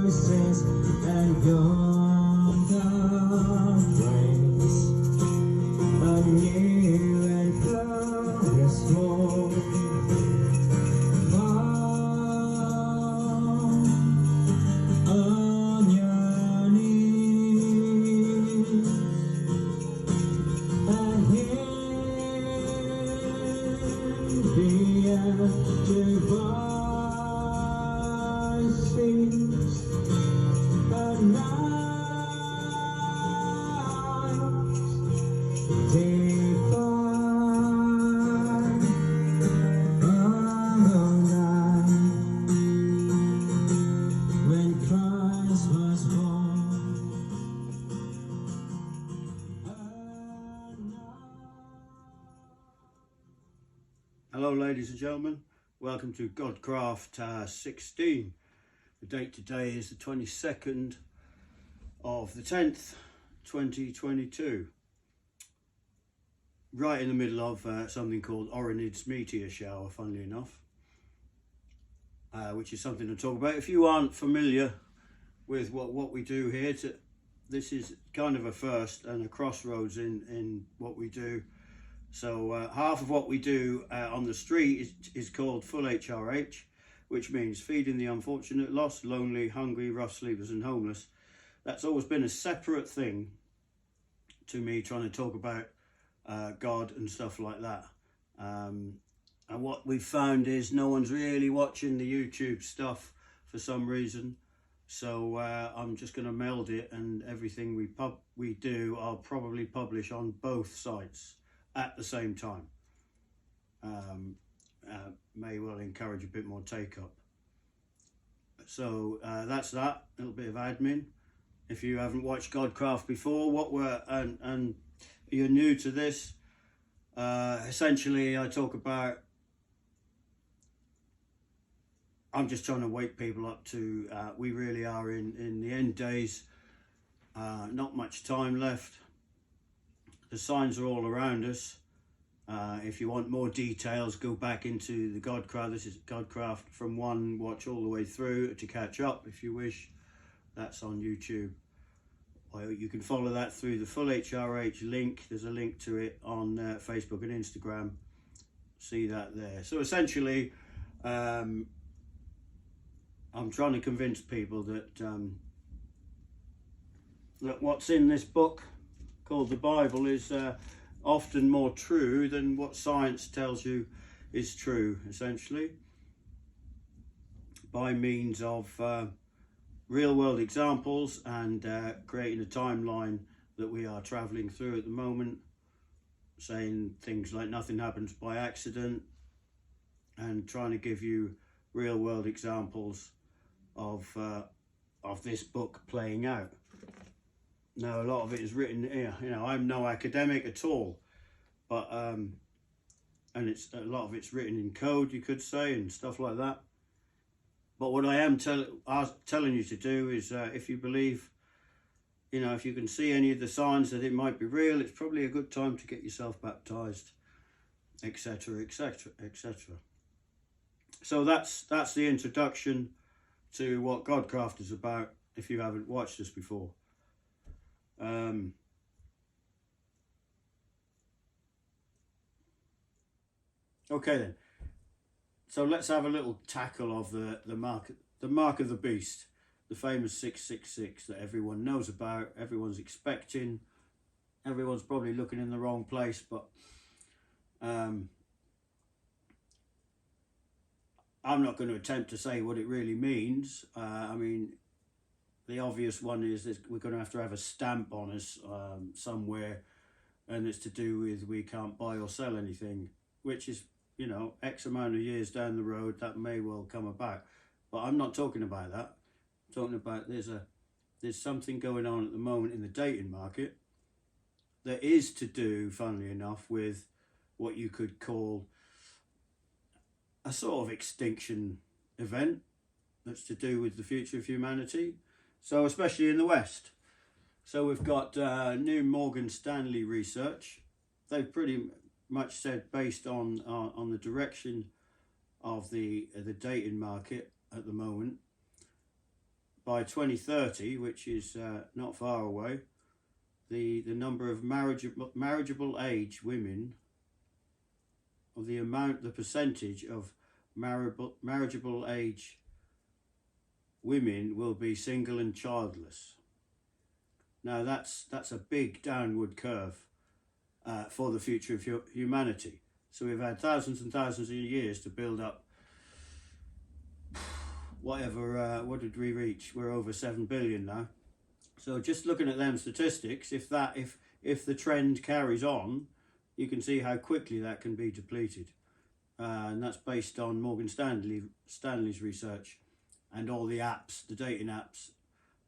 voices and yonder brings a new and glorious morn. On your knees and hear the empty voices and night divine. Oh, night when Christ was born. Hello ladies and gentlemen, welcome to Godcraft 16. The date today is the 22nd of the 10th, 2022. Right in the middle of something called Orionid's meteor shower, funnily enough, which is something to talk about. If you aren't familiar with what we do here, this is kind of a first and a crossroads in what we do. So half of what we do on the street is called full HRH, which means feeding the unfortunate, lost, lonely, hungry, rough sleepers and homeless. That's always been a separate thing to me, trying to talk about God and stuff like that. And what we've found is no one's really watching the YouTube stuff for some reason. So I'm just going to meld it, and everything we do I'll probably publish on both sites at the same time. May well encourage a bit more take up. So that's that, a little bit of admin. If you haven't watched Godcraft before, and you're new to this, essentially I talk about, I'm just trying to wake people up to, we really are in the end days, not much time left. The signs are all around us. If you want more details, go back into the Godcraft. This is Godcraft from one watch all the way through to catch up if you wish. That's on YouTube. Or you can follow that through the full HRH link. There's a link to it on Facebook and Instagram. See that there. So essentially, I'm trying to convince people that that what's in this book called the Bible is often more true than what science tells you is true, essentially, by means of real world examples and creating a timeline that we are traveling through at the moment, saying things like nothing happens by accident, and trying to give you real world examples of this book playing out. Now, a lot of it is written here. You know, I'm no academic at all, but and a lot of it's written in code, you could say, and stuff like that. But what I am telling you to do is, if you believe, you know, if you can see any of the signs that it might be real, it's probably a good time to get yourself baptized, etc., etc., etc. So that's the introduction to what Godcraft is about, if you haven't watched this before. Okay then, so let's have a little tackle of the mark of the beast, the famous 666 that everyone knows about, everyone's expecting, everyone's probably looking in the wrong place, but I'm not going to attempt to say what it really means. I mean, the obvious one is that we're going to have a stamp on us somewhere, and it's to do with we can't buy or sell anything, which is, you know, X amount of years down the road that may well come about. But I'm not talking about that. I'm talking about there's something going on at the moment in the dating market that is to do, funnily enough, with what you could call a sort of extinction event that's to do with the future of humanity. So especially in the West. So we've got new Morgan Stanley research. They've pretty much said, based on the direction of the dating market at the moment, by 2030, which is not far away, the number of marriageable age women, or the percentage of marriageable age women will be single and childless. Now that's a big downward curve for the future of humanity. So we've had thousands and thousands of years to build up whatever, what did we reach? We're over 7 billion now. So just looking at them statistics, if the trend carries on, you can see how quickly that can be depleted. And that's based on Morgan Stanley's research and all the apps, the dating apps,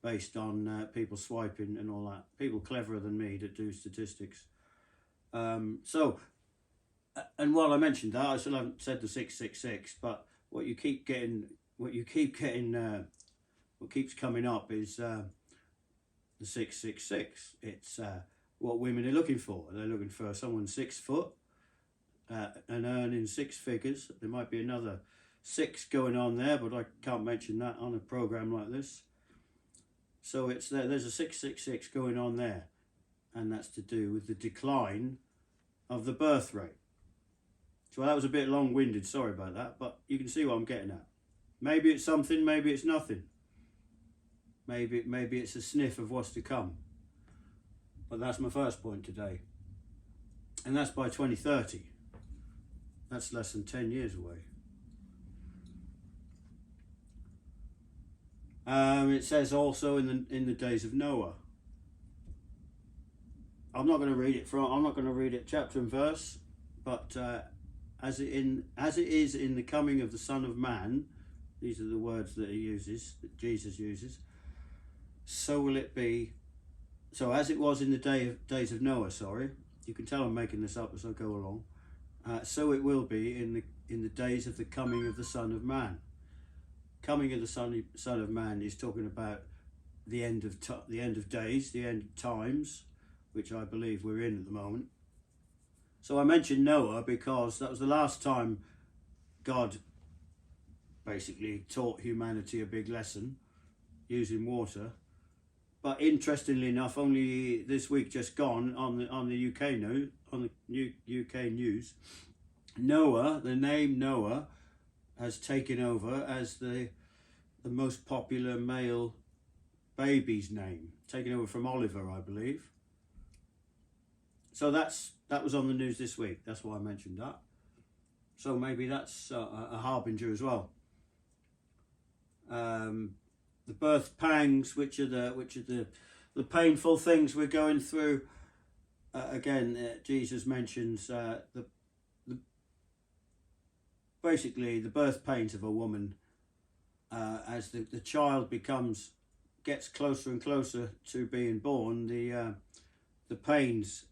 based on people swiping and all that. People cleverer than me that do statistics. And while I mentioned that, I still haven't said the 666, but what keeps coming up is the 666. It's what women are looking for. They're looking for someone 6 foot and earning 6 figures. There might be another 6 going on there, but I can't mention that on a program like this. So it's there's a 666 going on there, and that's to do with the decline of the birth rate. So that was a bit long-winded, sorry about that, but you can see what I'm getting at. Maybe it's something, maybe it's nothing. Maybe it's a sniff of what's to come. But that's my first point today. And that's by 2030. That's less than 10 years away. It says also in the days of Noah. I'm not going to read it chapter and verse, but as it is in the coming of the Son of Man, these are the words that that Jesus uses. So will it be. So as it was in the days of Noah. Sorry, you can tell I'm making this up as I go along. So it will be in the days of the coming of the Son of Man. Coming of the Son of Man is talking about the end of days, the end of times, which I believe we're in at the moment. So I mentioned Noah because that was the last time God basically taught humanity a big lesson using water. But interestingly enough, only this week just gone on the UK news, Noah, the name Noah, has taken over as the most popular male baby's name, taken over from Oliver, I believe. So that was on the news this week. That's why I mentioned that. So maybe that's a harbinger as well. The birth pangs, which are the painful things we're going through. Jesus mentions basically the birth pains of a woman as the child gets closer and closer to being born. The pains,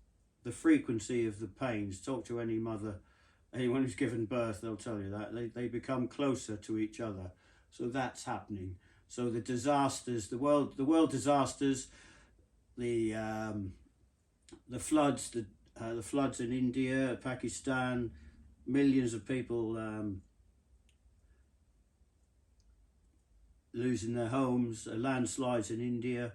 the frequency of the pains. Talk to any mother, anyone who's given birth, they'll tell you that they become closer to each other. So that's happening. So the disasters, the world disasters, the floods, the floods in India, Pakistan, millions of people losing their homes, lanslides in India.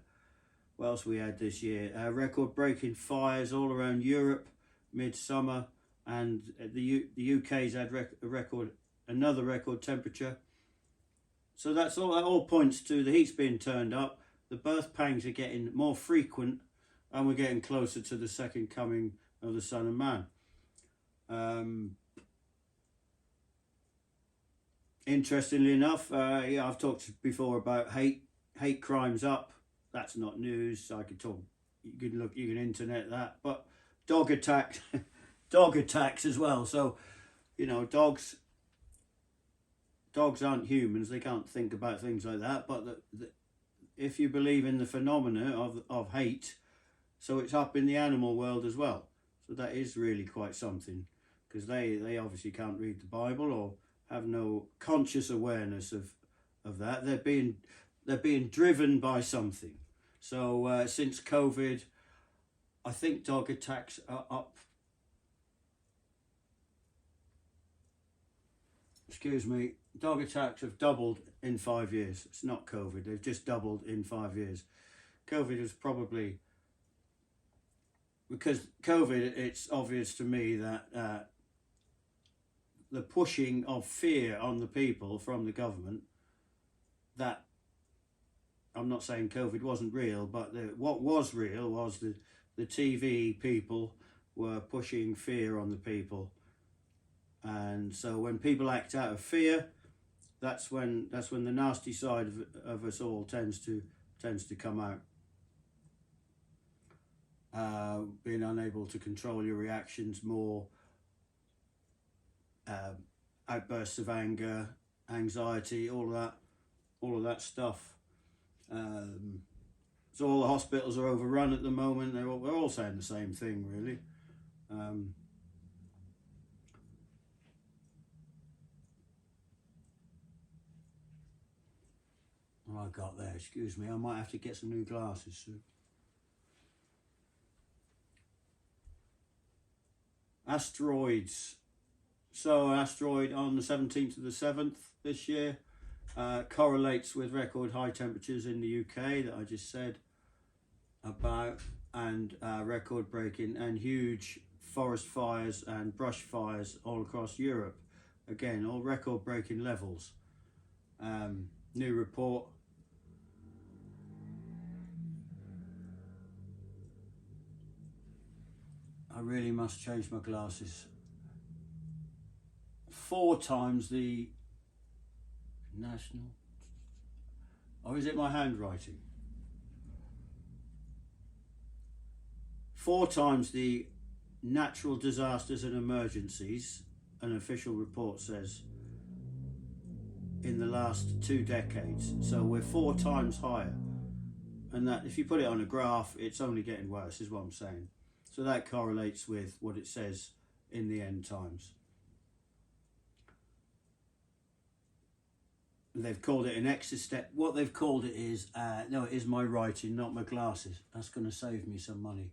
What else we had this year? Record-breaking fires all around Europe, midsummer, and the UK's had another record temperature. So that all points to the heat's being turned up, the birth pangs are getting more frequent, and we're getting closer to the second coming of the Son of Man. Interestingly enough, I've talked before about hate crimes up. That's not news. I could talk. You can internet that. But dog attacks as well. So, dogs aren't humans. They can't think about things like that. But if you believe in the phenomena of hate, so it's up in the animal world as well. So that is really quite something, because they obviously can't read the Bible or have no conscious awareness of that. They're being driven by something. So since COVID, I think dog attacks are up excuse me, dog attacks have doubled in 5 years. It's not COVID, they've just doubled in 5 years. COVID was probably, because COVID, it's obvious to me that the pushing of fear on the people from the government, that, I'm not saying COVID wasn't real, but what was real was the TV people were pushing fear on the people. And so when people act out of fear, that's when the nasty side of us all tends to come out. Being unable to control your reactions, more outbursts of anger, anxiety, all of that stuff. So all the hospitals are overrun at the moment. We're all saying the same thing, really. What I got there, excuse me, I might have to get some new glasses soon. Asteroids. So an asteroid on the 17th of the 7th this year correlates with record high temperatures in the UK that I just said about, and record breaking and huge forest fires and brush fires all across Europe. Again, all record breaking levels. New report. I really must change my glasses. 4 times the national, or is it my handwriting? 4 times the natural disasters and emergencies, an official report says, in the last 2 decades. So we're 4 times higher, and that, if you put it on a graph, it's only getting worse, is what I'm saying. So that correlates with what it says in the end times. They've called it an existential, what they've called it is, no, it is my writing, not my glasses. That's going to save me some money.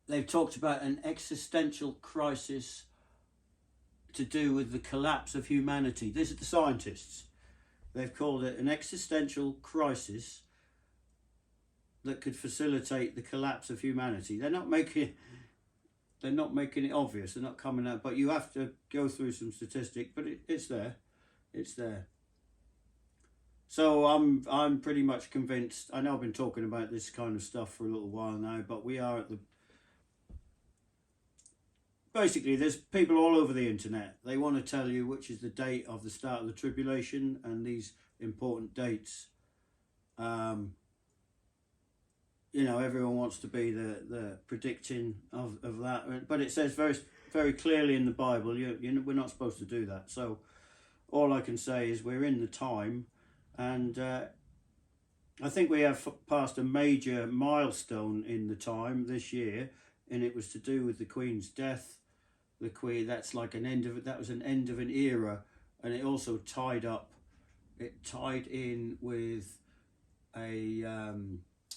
They've talked about an existential crisis to do with the collapse of humanity. These are the scientists. They've called it an existential crisis that could facilitate the collapse of humanity. They're not making it obvious. They're not coming out, but you have to go through some statistics. But it's there. It's there. So I'm pretty much convinced. I know I've been talking about this kind of stuff for a little while now, but we are at the, basically there's people all over the internet. They want to tell you which is the date of the start of the tribulation and these important dates. You know, everyone wants to be the predicting of that, but it says very, very clearly in the Bible, we're not supposed to do that. So all I can say is we're in the time, and I think we have passed a major milestone in the time this year, and it was to do with the Queen's death. The Queen, that's like an end of it. That was an end of an era, and it also tied in with a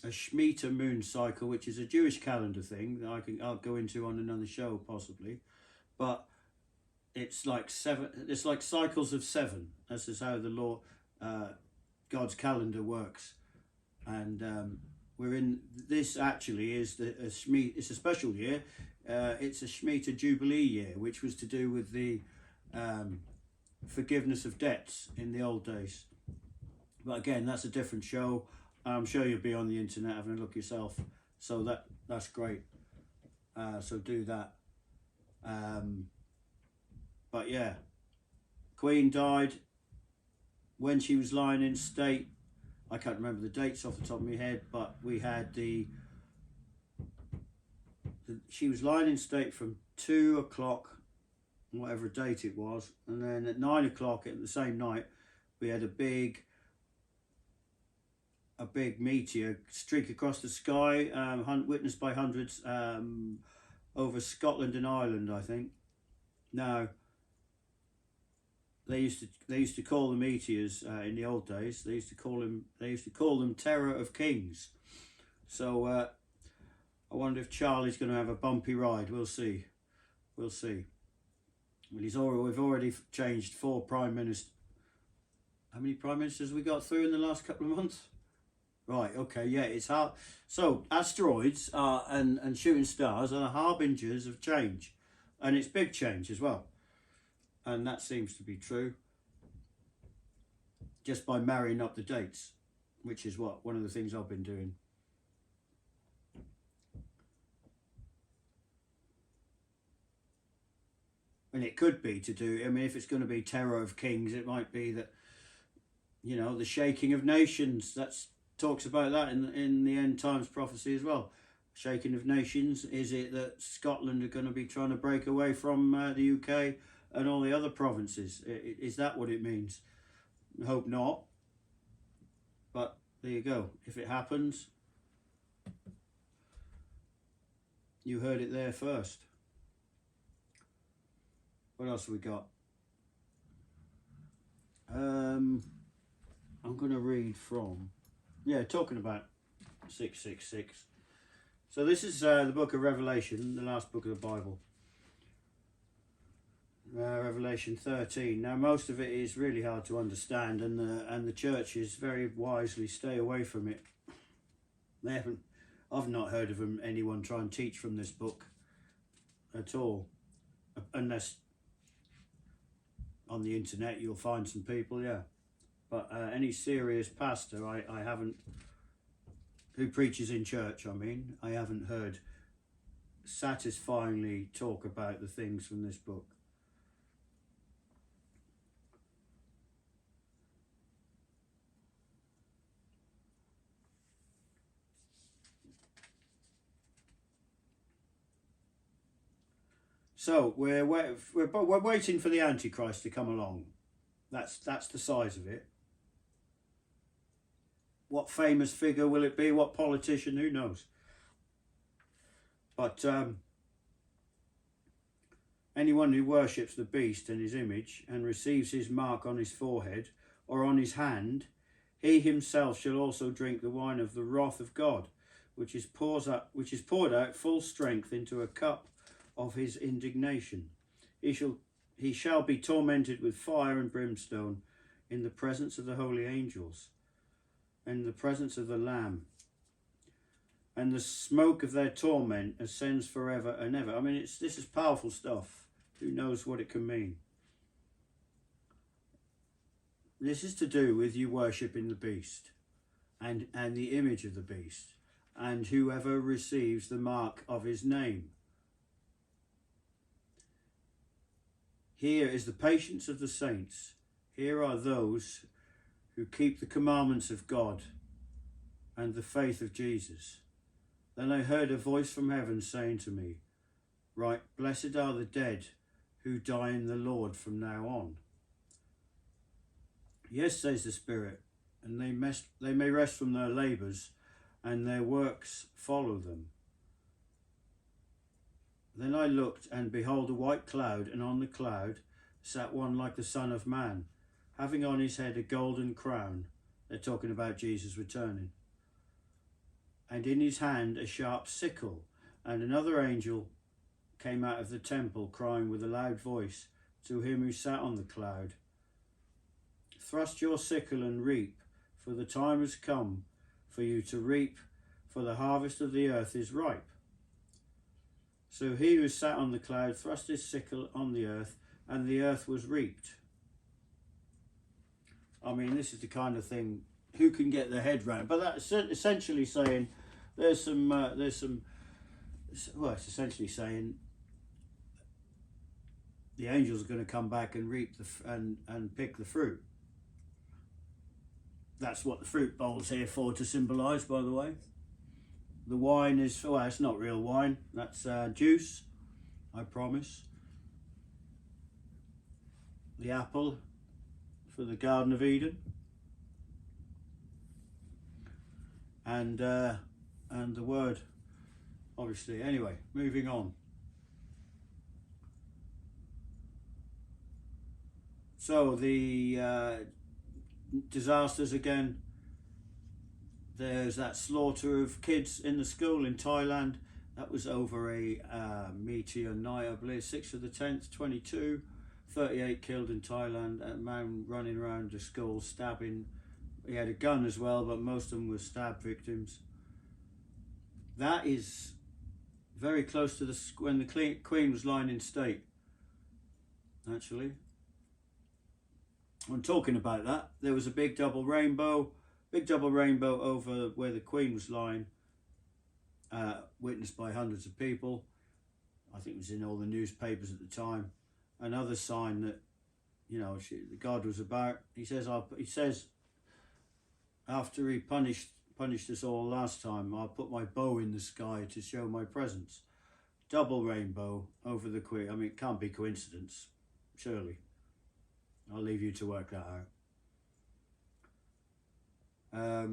Shemitah moon cycle, which is a Jewish calendar thing that I'll go into on another show possibly, but it's like 7. It's like cycles of 7. This is how the law, God's calendar works, and we're in this. Actually, is it's a special year. It's a Shemitah Jubilee year, which was to do with the forgiveness of debts in the old days. But again, that's a different show. I'm sure you'll be on the internet having a look yourself. So that's great. So do that. But yeah, Queen died when she was lying in state. I can't remember the dates off the top of my head, but we had she was lying in state from 2 o'clock, whatever date it was, and then at 9 o'clock at the same night, we had a big meteor streak across the sky, witnessed by hundreds over Scotland and Ireland, I think. Now, they used to call the meteors in the old days. They used to call them Terror of Kings. So I wonder if Charlie's going to have a bumpy ride. We'll see. We'll see. Well, we've already changed 4 prime ministers. How many prime ministers we got through in the last couple of months? Right, okay, yeah, it's hard. So asteroids are and shooting stars are the harbingers of change, and it's big change as well. And that seems to be true just by marrying up the dates, which is one of the things I've been doing. And it could be to do, I mean, if it's going to be terror of kings, it might be that, you know, the shaking of nations. That's talks about that in the end times prophecy as well. Shaking of nations. Is it that Scotland are going to be trying to break away from the UK and all the other provinces? Is that what it means? I hope not. But there you go. If it happens, you heard it there first. What else have we got? I'm going to read from, talking about 666. So this is the book of Revelation, the last book of the Bible. Revelation 13. Now most of it is really hard to understand, and the churches very wisely stay away from it. I've not heard of anyone try and teach from this book at all, unless on the internet you'll find some people, but any serious pastor I haven't, who preaches in church, I haven't heard satisfyingly talk about the things from this book. So we're waiting for the Antichrist to come along. That's the size of it. What famous figure will it be? What politician? Who knows? But anyone who worships the beast and his image and receives his mark on his forehead or on his hand, he himself shall also drink the wine of the wrath of God, which is poured out full strength into a cup of his indignation. He shall be tormented with fire and brimstone in the presence of the holy angels and in the presence of the Lamb. And the smoke of their torment ascends forever and ever. I mean, this is powerful stuff. Who knows what it can mean? This is to do with you worshipping the beast and the image of the beast, and whoever receives the mark of his name. Here is the patience of the saints. Here are those who keep the commandments of God and the faith of Jesus. Then I heard a voice from heaven saying to me, "Right, blessed are the dead who die in the Lord from now on." Yes, says the Spirit, and they may rest from their labours, and their works follow them. Then I looked, and behold a white cloud, and on the cloud sat one like the Son of Man, having on his head a golden crown. They're talking about Jesus returning. And in his hand a sharp sickle. And another angel came out of the temple, crying with a loud voice to him who sat on the cloud, "Thrust your sickle and reap, for the time has come for you to reap, for the harvest of the earth is ripe." So he who sat on the cloud thrust his sickle on the earth, and the earth was reaped. I mean, this is the kind of thing, who can get their head round? But that's essentially saying well, it's essentially saying the angels are going to come back and reap and pick the fruit. That's what the fruit bowl's here for, to symbolise, by the way. The wine is, well, it's not real wine. That's juice, I promise. The apple for the Garden of Eden. And the word, obviously. Anyway, moving on. So the disasters again. There's that slaughter of kids in the school in Thailand. That was over a meteor night, I believe, 6th of the 10th, 22. 38 killed in Thailand, a man running around the school stabbing. He had a gun as well, but most of them were stab victims. That is very close to when the Queen was lying in state, actually. When talking about that, there was a big double rainbow over where the Queen was lying, witnessed by hundreds of people. I think it was in all the newspapers at the time. Another sign that, you know, God was about. He says after he punished us all last time, I'll put my bow in the sky to show my presence. Double rainbow over the Queen. I mean, it can't be coincidence, surely. I'll leave you to work that out.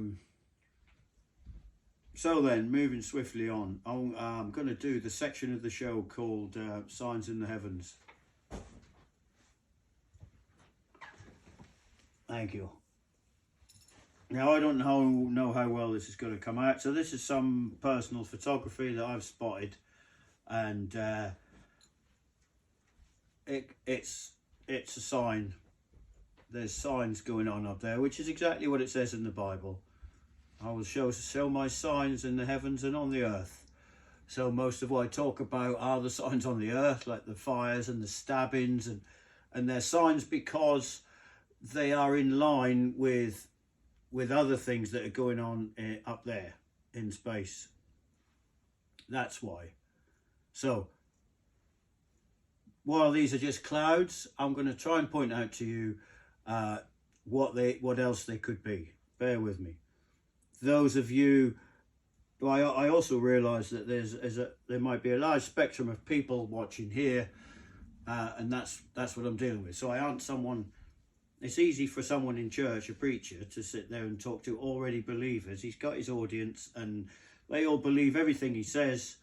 So then, moving swiftly on, I'm going to do the section of the show called Signs in the Heavens. Thank you. Now, I don't know how well this is going to come out. So this is some personal photography that I've spotted. And it's a sign. There's signs going on up there, which is exactly what it says in the Bible. I will show my signs in the heavens and on the earth. So most of what I talk about are the signs on the earth, like the fires and the stabbings, and they're signs because they are in line with other things that are going on up there in space. That's why. So while these are just clouds, I'm going to try and point out to you what else they could be. Bear with me. Those of you, I also realise that there might be a large spectrum of people watching here, and that's what I'm dealing with. So I aren't someone. It's easy for someone in church, a preacher, to sit there and talk to already believers. He's got his audience, and they all believe everything he says.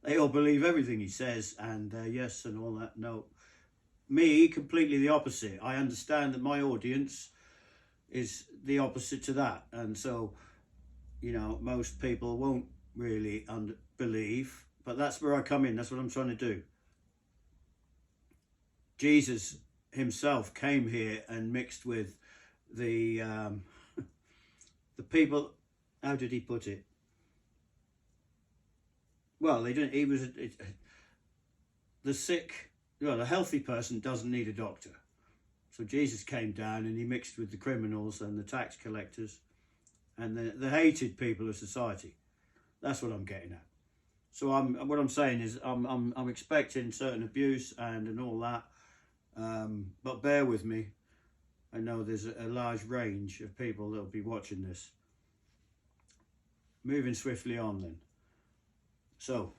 They all believe everything he says, and yes, and all that. No, me, completely the opposite. I understand that my audience is the opposite to that, and so, you know, most people won't really believe, but that's where I come in. That's what I'm trying to do. Jesus himself came here and mixed with the the people. How did he put it? Well, they didn't. He was the sick. Well, the healthy person doesn't need a doctor. So Jesus came down and he mixed with the criminals and the tax collectors and the hated people of society. That's what I'm getting at. So what I'm saying is I'm expecting certain abuse and all that, but bear with me. I know there's a large range of people that will be watching this. Moving swiftly on then. So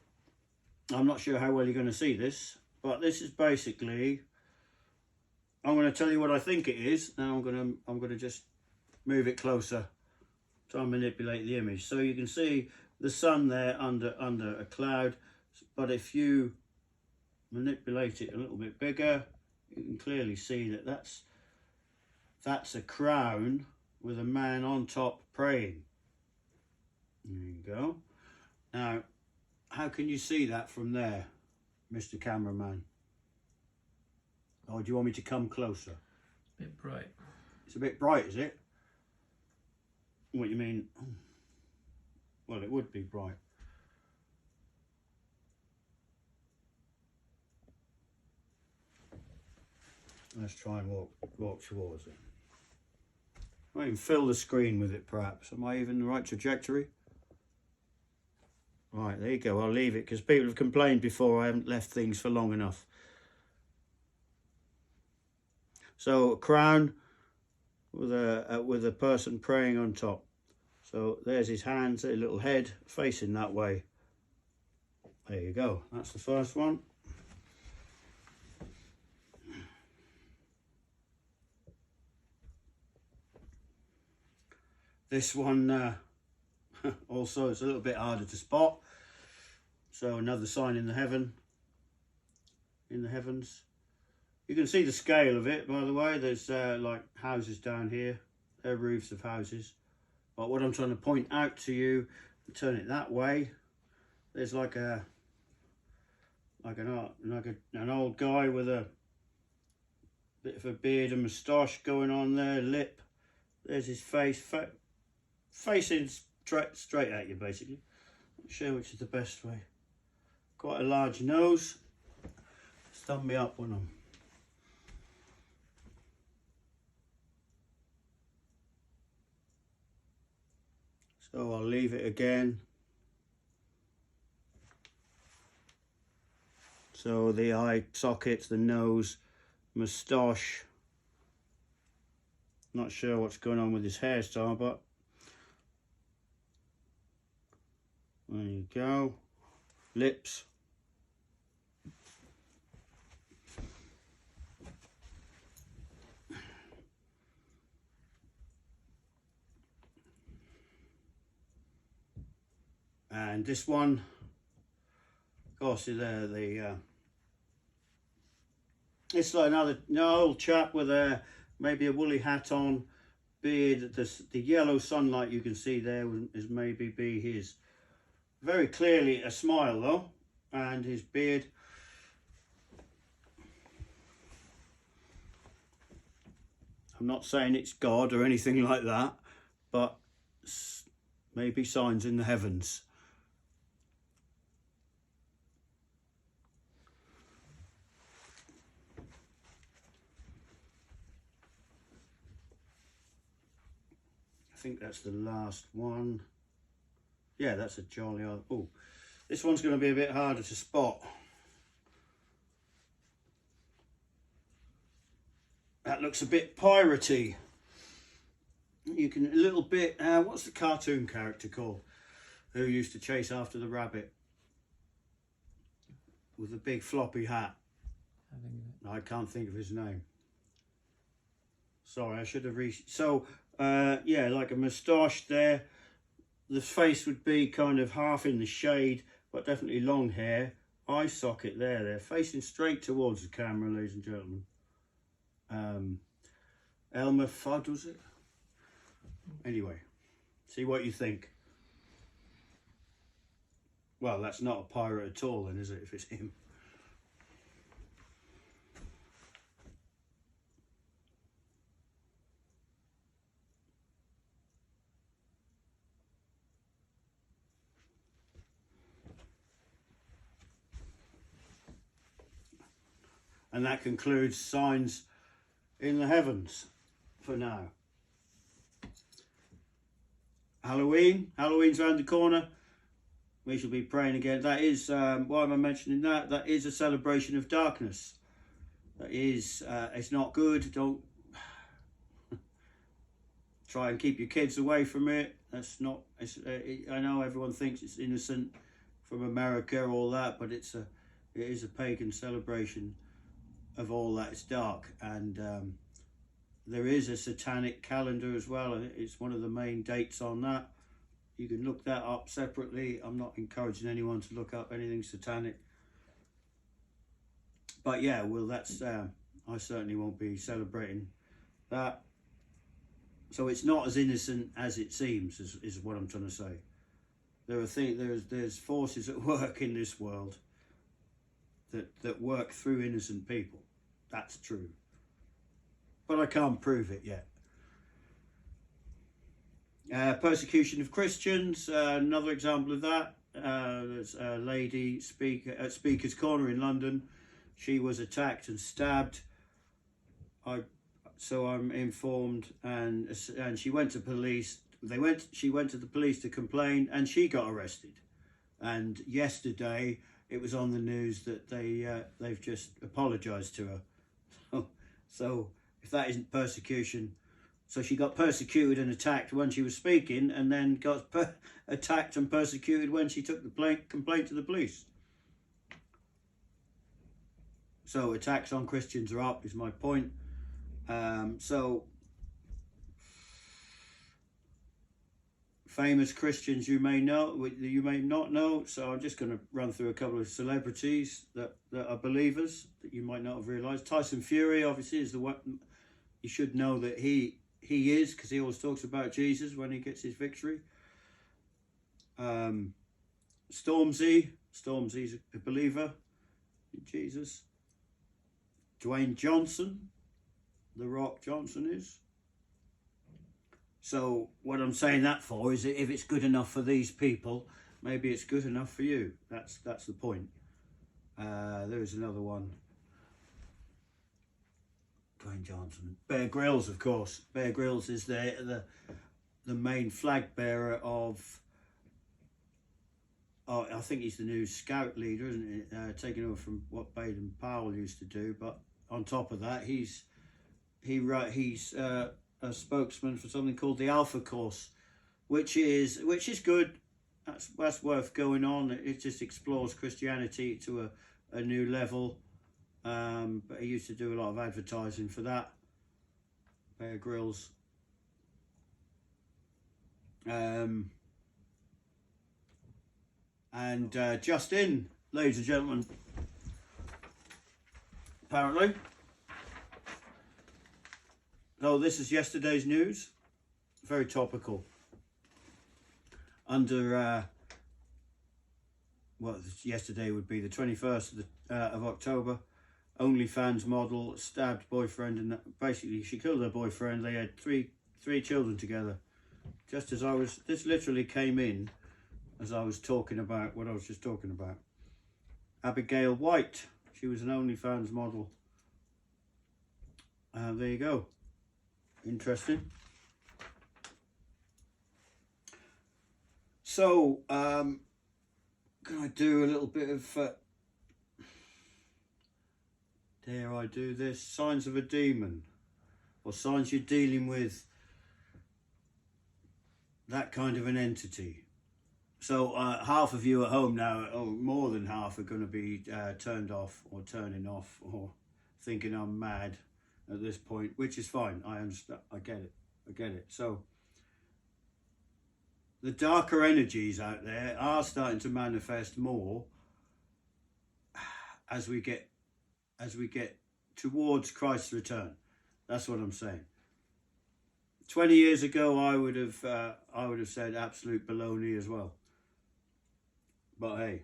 I'm not sure how well you're going to see this, but this is basically, I'm going to tell you what I think it is. Now I'm going to just move it closer, try and manipulate the image. So you can see the sun there under a cloud, but if you manipulate it a little bit bigger, you can clearly see that that's a crown with a man on top praying. There you go. Now, how can you see that from there, Mr. Cameraman? Or do you want me to come closer? It's a bit bright. It's a bit bright, is it? What you mean? Well, it would be bright. Let's try and walk towards it. I might even fill the screen with it, perhaps. Am I even in the right trajectory? Right, there you go. I'll leave it because people have complained before I haven't left things for long enough. So a crown with a person praying on top. So there's his hands, a little head facing that way. There you go. That's the first one. This one also is a little bit harder to spot. So another sign in the heavens. You can see the scale of it, by the way. There's like houses down here. They're roofs of houses. But what I'm trying to point out to you, turn it that way, there's like like an old guy with a bit of a beard and moustache going on there, lip. There's his face, facing straight at you, basically. Not sure which is the best way. Quite a large nose. Thumb me up on them. So I'll leave it again. So the eye sockets, the nose, moustache. Not sure what's going on with his hairstyle, but there you go. Lips. And this one, of course, there it's like another old chap with maybe a woolly hat on, beard. The yellow sunlight you can see there is maybe be his. Very clearly a smile though, and his beard. I'm not saying it's God or anything like that, but maybe signs in the heavens. I think that's the last one. Yeah, that's a jolly old. Oh, this one's going to be a bit harder to spot. That looks a bit piratey. You can a little bit. What's the cartoon character called? Who used to chase after the rabbit with a big floppy hat? I can't think of his name. Sorry, I should have So, yeah, like a moustache there. The face would be kind of half in the shade, but definitely long hair. Eye socket there. They're facing straight towards the camera, ladies and gentlemen. Elmer Fudd, was it? Anyway, see what you think. Well, that's not a pirate at all then, is it, if it's him? And that concludes signs in the heavens for now. Halloween's around the corner. We shall be praying again. That is, why am I mentioning that? That is a celebration of darkness. That is, it's not good. Don't try and keep your kids away from it. That's not, I know everyone thinks it's innocent from America, all that, but it is a pagan celebration of all that is dark. And there is a satanic calendar as well, and it's one of the main dates on that. You can look that up separately. I'm not encouraging anyone to look up anything satanic, but yeah, well, that's I certainly won't be celebrating that. So it's not as innocent as it seems, is what I'm trying to say. There are there's forces at work in this world that work through innocent people. That's true, but I can't prove it yet. Persecution of Christians, another example of that. There's a lady at Speaker's Corner in London. She was attacked and stabbed. So I'm informed, and she went to police. She went to the police to complain, and she got arrested. And yesterday it was on the news that they've just apologised to her. So if that isn't persecution. So she got persecuted and attacked when she was speaking, and then got attacked and persecuted when she took the complaint to the police. So attacks on Christians are up, is my point. So famous Christians you may know, you may not know. So I'm just going to run through a couple of celebrities that are believers that you might not have realised. Tyson Fury, obviously, is the one. You should know that he is, because he always talks about Jesus when he gets his victory. Stormzy's a believer. Jesus. Dwayne Johnson, The Rock Johnson is. So what I'm saying that for is that if it's good enough for these people, maybe it's good enough for you. That's the point. There is another one. Dwayne Johnson. Bear Grylls, of course. Bear Grylls is the main flag bearer of. Oh, I think he's the new scout leader, isn't it? Taking over from what Baden Powell used to do. But on top of that, he's a spokesman for something called the Alpha Course, which is good. That's worth going on. It just explores Christianity to a new level. But he used to do a lot of advertising for that. Bear Grylls. And just in, ladies and gentlemen, apparently. So this is yesterday's news, very topical. Under, yesterday would be the 21st of October, OnlyFans model stabbed boyfriend, and basically she killed her boyfriend. They had three children together. Just as this literally came in as I was talking about what I was just talking about. Abigail White, she was an OnlyFans model. There you go. Interesting. So, can I do a little bit of, dare I do this? Signs of a demon, or signs you're dealing with that kind of an entity. So half of you at home now, or more than half, are going to be turned off or turning off or thinking I'm mad at this point, which is fine. I understand. I get it. So the darker energies out there are starting to manifest more as we get towards Christ's return. That's what I'm saying. 20 years ago, I would have said absolute baloney as well. But hey,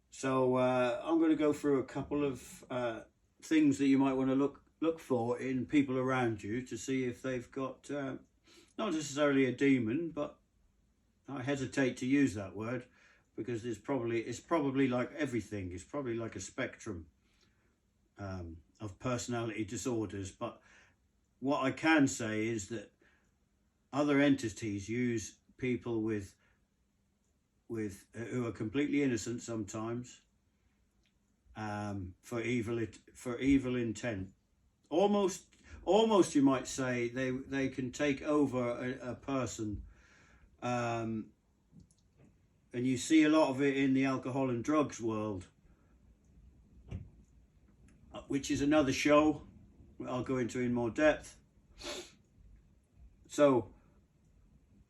so I'm going to go through a couple of things that you might want to look for in people around you to see if they've got not necessarily a demon, but I hesitate to use that word because it's probably like everything. It's probably like a spectrum of personality disorders. But what I can say is that other entities use people who are completely innocent sometimes for evil intent. Almost you might say they can take over a person, and you see a lot of it in the alcohol and drugs world, which is another show I'll go into in more depth. So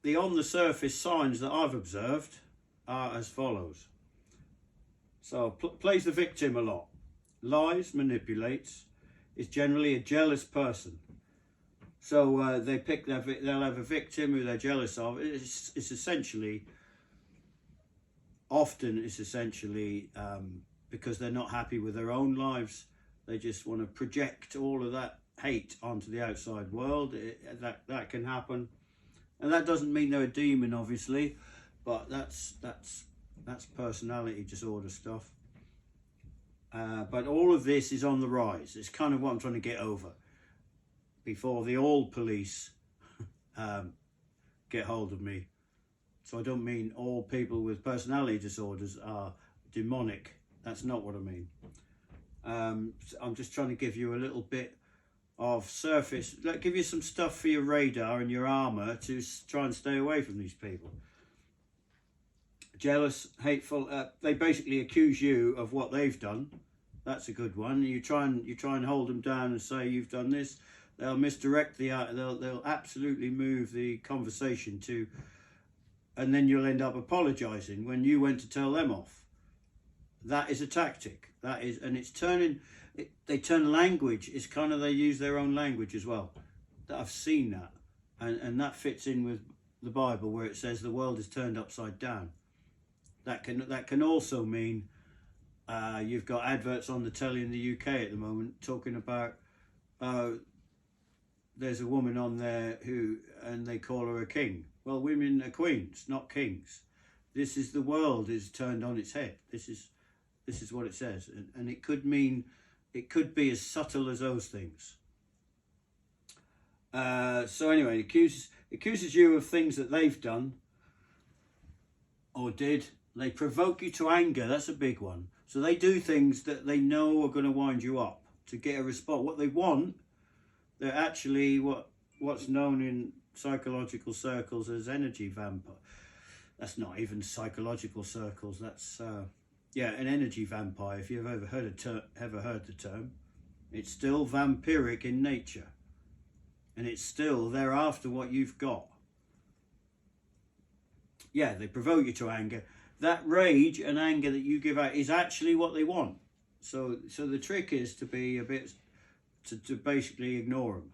the on the surface signs that I've observed are as follows. So plays the victim a lot, lies, manipulates, is generally a jealous person. So they'll have a victim who they're jealous of. It's essentially because they're not happy with their own lives. They just want to project all of that hate onto the outside world. That can happen, and that doesn't mean they're a demon, obviously, but that's personality disorder stuff. But all of this is on the rise. It's kind of what I'm trying to get over before the all police get hold of me. So I don't mean all people with personality disorders are demonic. That's not what I mean. I'm just trying to give you a little bit of surface, give you some stuff for your radar and your armor to try and stay away from these people. Jealous, hateful, they basically accuse you of what they've done. That's a good one. You try and hold them down and say you've done this. They'll misdirect they'll absolutely move the conversation to, and then you'll end up apologizing when you went to tell them off. That is a tactic. That is, and it's they turn language. It's kind of, they use their own language as well. I've seen that, and that fits in with the Bible where it says the world is turned upside down. That can also mean You've got adverts on the telly in the UK at the moment talking about there's a woman on there and they call her a king. Well, women are queens, not kings. This is the world is turned on its head. This is what it says, and it could mean, it could be as subtle as those things. So anyway, it accuses you of things that they've done or did. They provoke you to anger. That's a big one. So they do things that they know are going to wind you up to get a response. What they want, they're actually what's known in psychological circles as energy vampire. That's not even psychological circles. That's yeah, an energy vampire. If you've ever heard the term, it's still vampiric in nature, and it's still they're after what you've got. Yeah, they provoke you to anger. That rage and anger that you give out is actually what they want. So the trick is to be a bit to basically ignore them,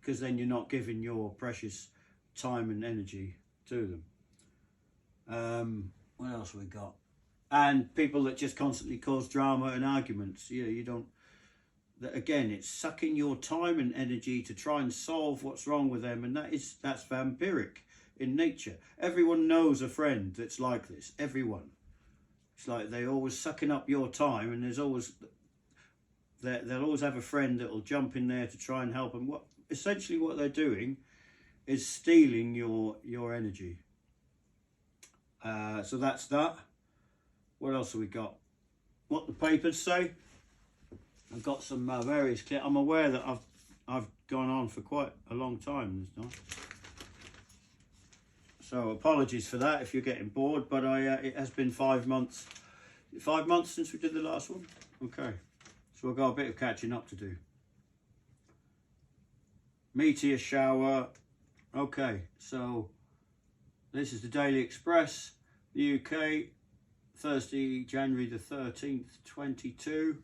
because then you're not giving your precious time and energy to them. What else we got? And people that just constantly cause drama and arguments. You don't. That again, it's sucking your time and energy to try and solve what's wrong with them, and that's vampiric in nature. Everyone knows a friend that's like this. Everyone. It's like they're always sucking up your time, and they'll always have a friend that'll jump in there to try and help them. Essentially what they're doing is stealing your energy. So that's that. What else have we got? What the papers say. I've got some various clips. I'm aware that I've gone on for quite a long time this time. So apologies for that if you're getting bored, but it has been 5 months. 5 months since we did the last one? Okay. So we've got a bit of catching up to do. Meteor shower. Okay, so this is the Daily Express, the UK, Thursday, January the 13th, 22.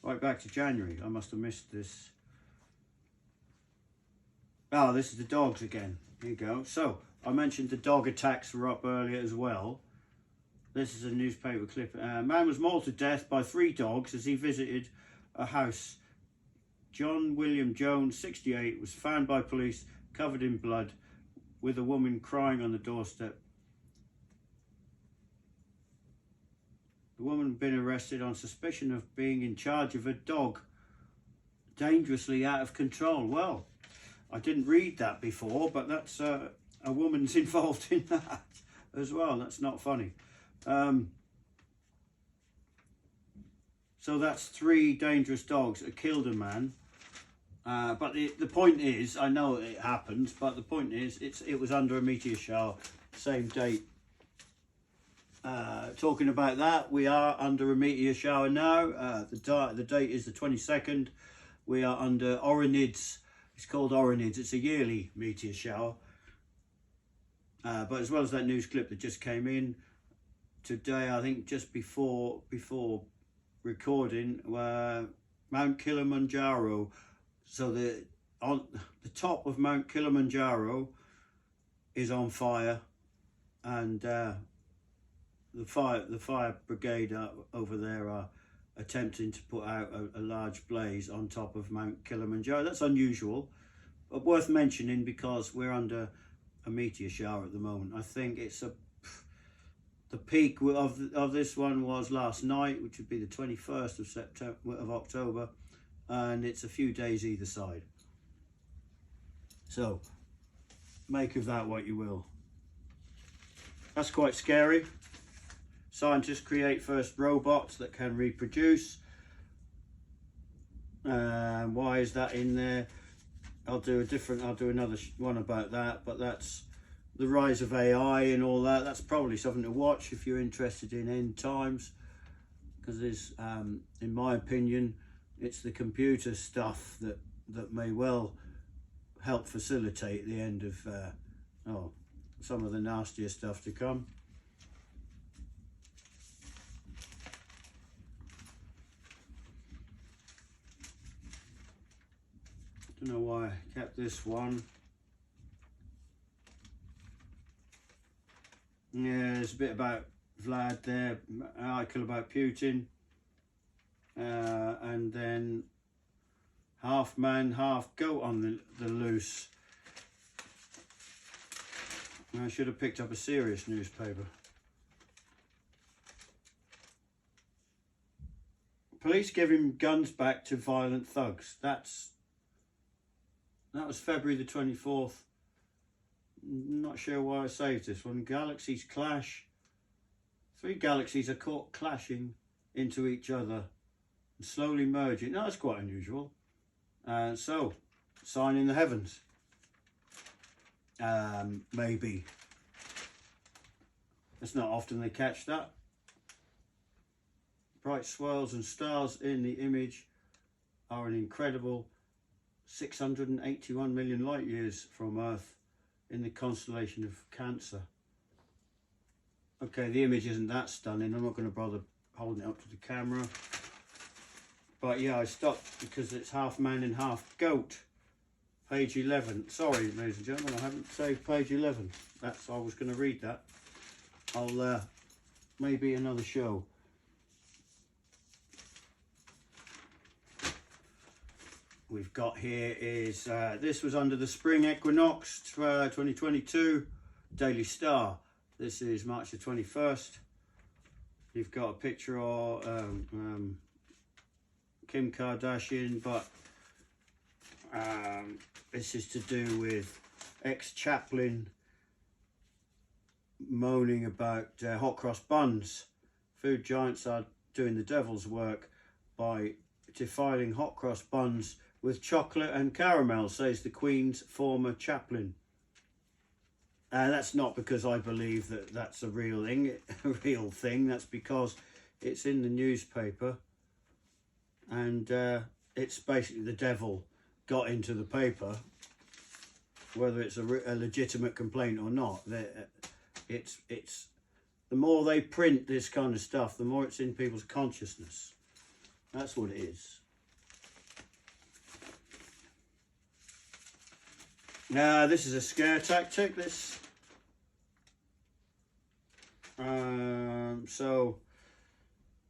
Right back to January. I must have missed this. Oh, this is the dogs again. Here you go. So I mentioned the dog attacks were up earlier as well. This is a newspaper clip. A man was mauled to death by 3 dogs as he visited a house. John William Jones, 68, was found by police covered in blood with a woman crying on the doorstep. The woman had been arrested on suspicion of being in charge of a dog dangerously out of control. Well, I didn't read that before, but that's a woman's involved in that as well. That's not funny. So that's 3 dangerous dogs that killed a man. But the point is, I know it happened, but the point is, it was under a meteor shower, same date. Talking about that, we are under a meteor shower now. The date is the 22nd. We are under Orinids. It's called Orinids. It's a yearly meteor shower. But as well as that news clip that just came in today, I think just before recording, Mount Kilimanjaro. So on the top of Mount Kilimanjaro is on fire, and the fire brigade over there are attempting to put out a large blaze on top of Mount Kilimanjaro. That's unusual, but worth mentioning because we're under a meteor shower at the moment. I think it's the peak of this one was last night, which would be the 21st of October, and it's a few days either side. So make of that what you will. That's quite scary. Scientists create first robots that can reproduce. Why is that in there? I'll do another one about that, but that's the rise of AI and all that. That's probably something to watch if you're interested in end times, because there's, in my opinion, it's the computer stuff that may well help facilitate the end of some of the nastier stuff to come. Don't know why I kept this one. Yeah, there's a bit about Vlad there, article about Putin, and then half man, half goat on the loose. I should have picked up a serious newspaper. Police giving guns back to violent thugs. That was February the 24th. Not sure why I saved this one. Galaxies clash. 3 galaxies are caught clashing into each other and slowly merging. Now, that's quite unusual. So, sign in the heavens. Maybe. It's not often they catch that. Bright swirls and stars in the image are an incredible 681 million light years from Earth in the constellation of Cancer. Okay, the image isn't that stunning. I'm not going to bother holding it up to the camera. But yeah, I stopped because it's half man and half goat. Page 11. Sorry, ladies and gentlemen, I haven't saved page 11. I was going to read that. I'll maybe another show. We've got here is this was under the spring equinox 2022 Daily Star. This is March the 21st. You've got a picture of Kim Kardashian, but this is to do with ex-chaplain moaning about hot cross buns. Food giants are doing the devil's work by defiling hot cross buns with chocolate and caramel, says the Queen's former chaplain. And that's not because I believe that that's a real thing. That's because it's in the newspaper, and it's basically the devil got into the paper, whether it's a legitimate complaint or not. It's the more they print this kind of stuff, the more it's in people's consciousness. That's what it is. Now, this is a scare tactic. So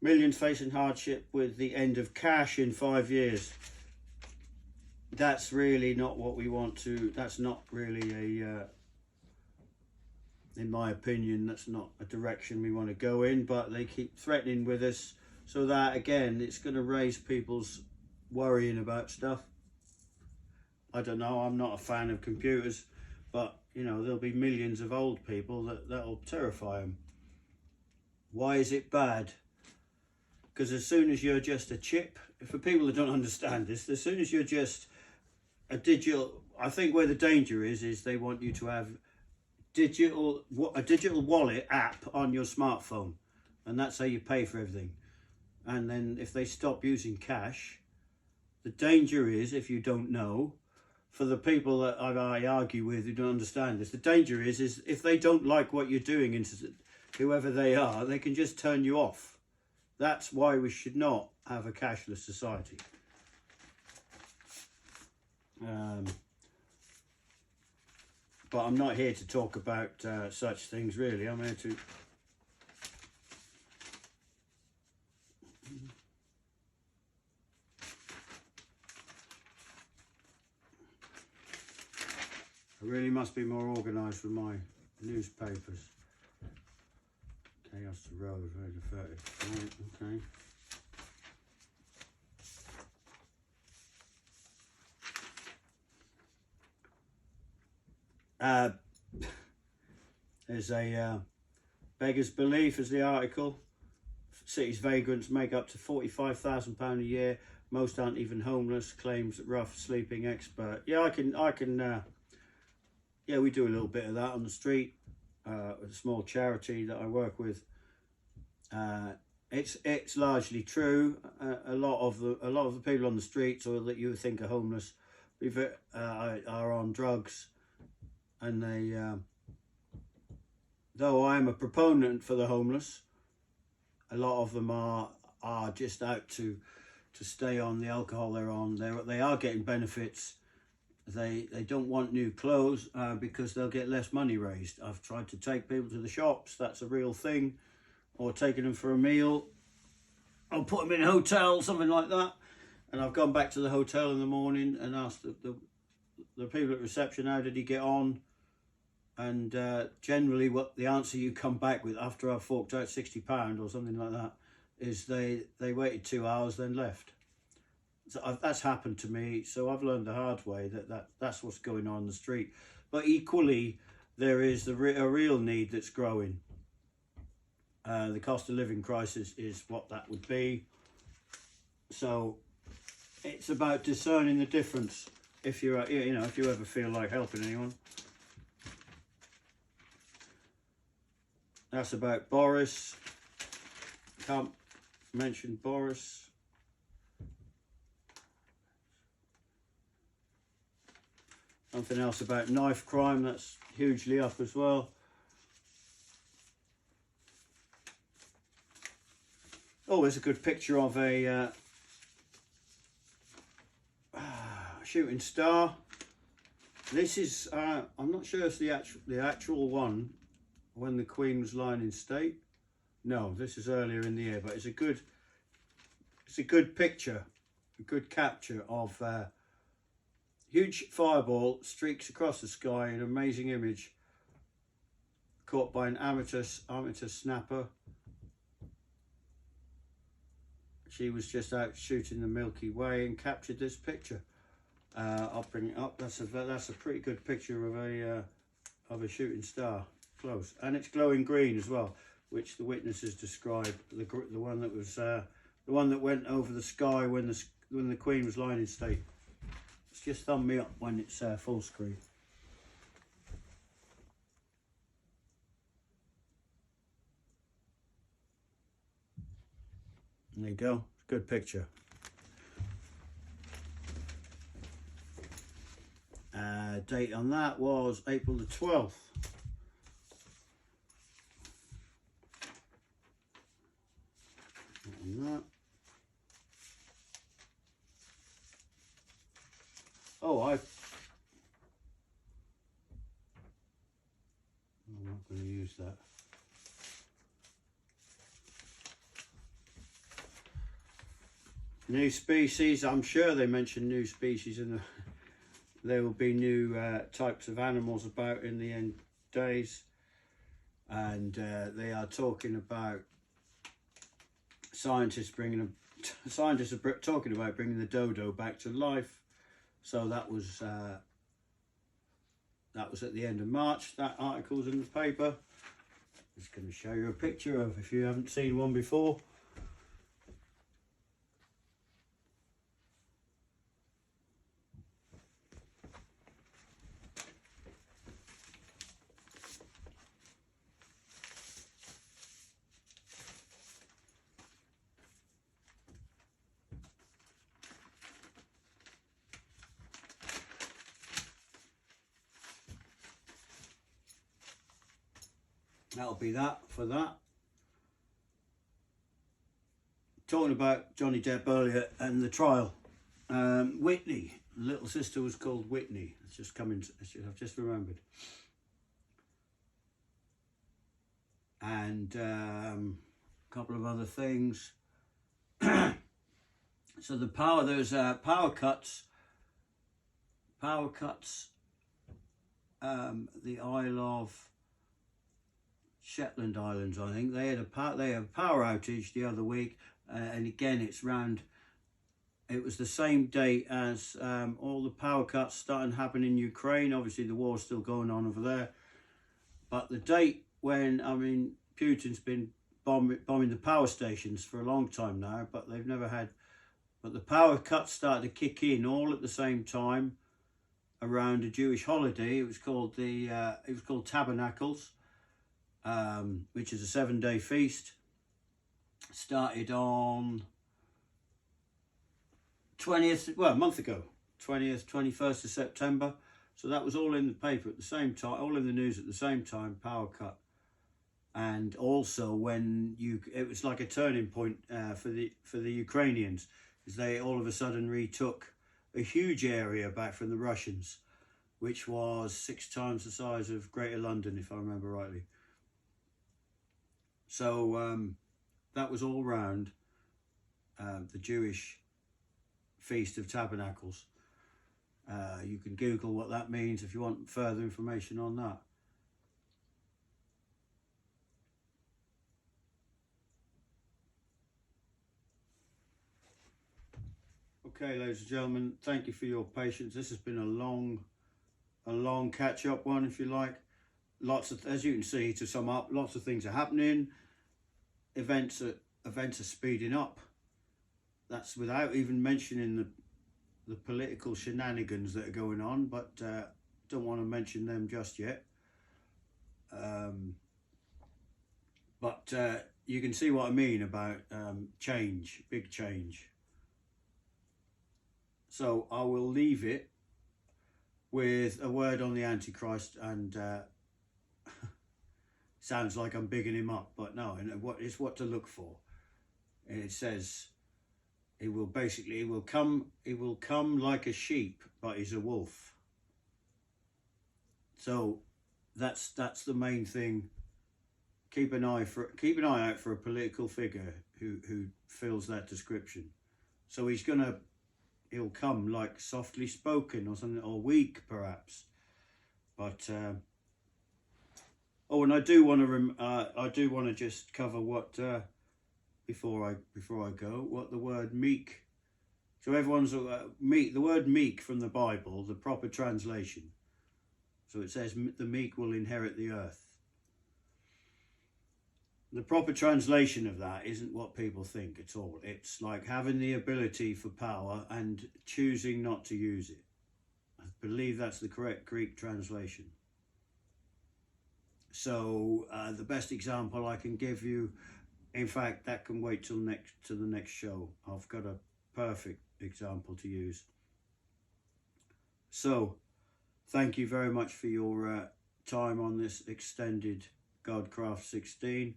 millions facing hardship with the end of cash in 5 years. That's really not what we want to. That's not really in my opinion, that's not a direction we want to go in. But they keep threatening with us, so that again, it's going to raise people's worrying about stuff. I don't know, I'm not a fan of computers, but you know, there'll be millions of old people that'll terrify them. Why is it bad? Because as soon as you're just a chip, for people that don't understand this, as soon as you're just a digital, I think where the danger is they want you to have a digital wallet app on your smartphone, and that's how you pay for everything. And then if they stop using cash, the danger is, if you don't know, for the people that I argue with who don't understand this, the danger is if they don't like what you're doing, whoever they are, they can just turn you off. That's why we should not have a cashless society. But I'm not here to talk about such things, really. I'm here to... I really must be more organised with my newspapers. Chaos the Road, very effective. Right, okay. There's a beggar's belief, is the article. City's vagrants make up to £45,000 a year. Most aren't even homeless, claims rough sleeping expert. Yeah, I can. Yeah, we do a little bit of that on the street. A small charity that I work with. It's largely true. A lot of the people on the streets, or that you would think are homeless, are on drugs, and they. Though I am a proponent for the homeless, a lot of them are just out to stay on the alcohol they're on. They are getting benefits. They don't want new clothes because they'll get less money raised. I've tried to take people to the shops. That's a real thing. or taken them for a meal, or put them in a hotel, something like that. And I've gone back to the hotel in the morning and asked the people at reception, how did he get on? And generally what the answer you come back with after I've forked out £60 or something like that is they waited 2 hours, then left. So that's happened to me, so I've learned the hard way that's what's going on in the street. But equally, there is a real need that's growing. The cost of living crisis is what that would be. So it's about discerning the difference. If you're, if you ever feel like helping anyone. That's about Boris. Can't mention Boris. Something else about knife crime, that's hugely up as well. Oh, there's a good picture of a shooting star. This is, I'm not sure if the actual one when the Queen was lying in state. No, this is earlier in the year, but it's a good picture, a good capture of huge fireball streaks across the sky, an amazing image, caught by an amateur snapper. She was just out shooting the Milky Way and captured this picture. I'll bring it up. That's a pretty good picture of a shooting star, close, and it's glowing green as well, which the witnesses described. The one that was the one that went over the sky when the Queen was lying in state. Just thumb me up when it's full screen. There you go, good picture. Date on that was April the 12th. On that. Oh, I'm not going to use that. New species, I'm sure they mentioned new species in there will be new types of animals about in the end days, and they are talking about scientists are talking about bringing the dodo back to life. So that was at the end of March. That article's in the paper. Just going to show you a picture of, if you haven't seen one before. That'll be that for that. Talking about Johnny Depp earlier and the trial. Whitney, the little sister was called Whitney. It's just coming, I've just remembered. And a couple of other things. So there's power cuts. The Isle of Shetland Islands, I think they had a power outage the other week, and again it was the same date as all the power cuts starting to happen in Ukraine. Obviously the war's still going on over there, but the date when, Putin's been bombing the power stations for a long time now, but they've never had, but the power cuts started to kick in all at the same time around a Jewish holiday. It was called Tabernacles, which is a 7-day feast. Started on 20th, well, a month ago, 21st of September. So that was all in the paper at the same time, all in the news at the same time, power cut. And also it was like a turning point for the Ukrainians, because they all of a sudden retook a huge area back from the Russians, which was 6 times the size of Greater London, if I remember rightly. So that was all round the Jewish Feast of Tabernacles. You can Google what that means if you want further information on that. Okay, ladies and gentlemen, thank you for your patience. This has been a long catch-up one, if you like. Lots of, as you can see, to sum up, lots of things are happening. Events are speeding up. That's without even mentioning the political shenanigans that are going on, but don't want to mention them just yet. But you can see what I mean about change, big change. So I will leave it with a word on the Antichrist, and sounds like I'm bigging him up, but no, and it's what to look for. And it says he will come like a sheep, but he's a wolf. So that's the main thing. Keep an eye out for a political figure who fills that description. So he'll come like softly spoken or something, or weak perhaps. But oh, and I do want to just cover what before I go, what the word meek. So everyone's meek. The word meek from the Bible, the proper translation. So it says the meek will inherit the earth. The proper translation of that isn't what people think at all. It's like having the ability for power and choosing not to use it. I believe that's the correct Greek translation. So the best example I can give you, in fact, that can wait till the next show. I've got a perfect example to use. So thank you very much for your time on this extended Godcraft 16.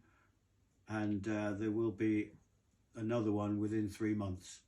And there will be another one within 3 months.